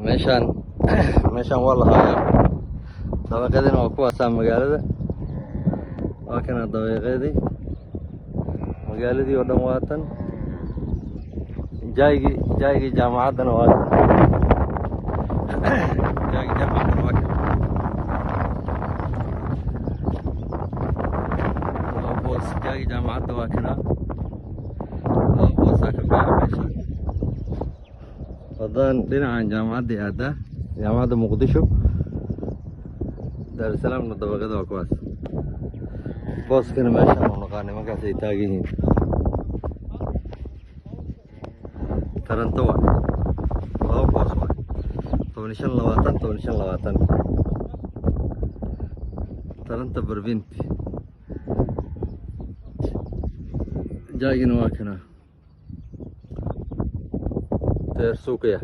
meeshaan meeshaan waa la hayaa dabaqadina waa kuwaasaa magaalada waa kana dabaqadii magaaladii oo dhan waa tan jaaygi jaamacaddana waa jaaygi jaamacaddana waa boos jaaygi jaamacadda waa kana boosaa ka baaxa meesha waddadan dhinacan jaamacaddii aadaa jaamacadda muqdisho daar salaamna dabaqada waa kuwaas booskana meeshaan u naqaanay markaas ay taagan yihiin taranto waa laba boos waa 15-20 taranta barbinti jaagina waa kana teer suuqaya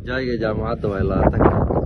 jaayga jaamacadda waa 20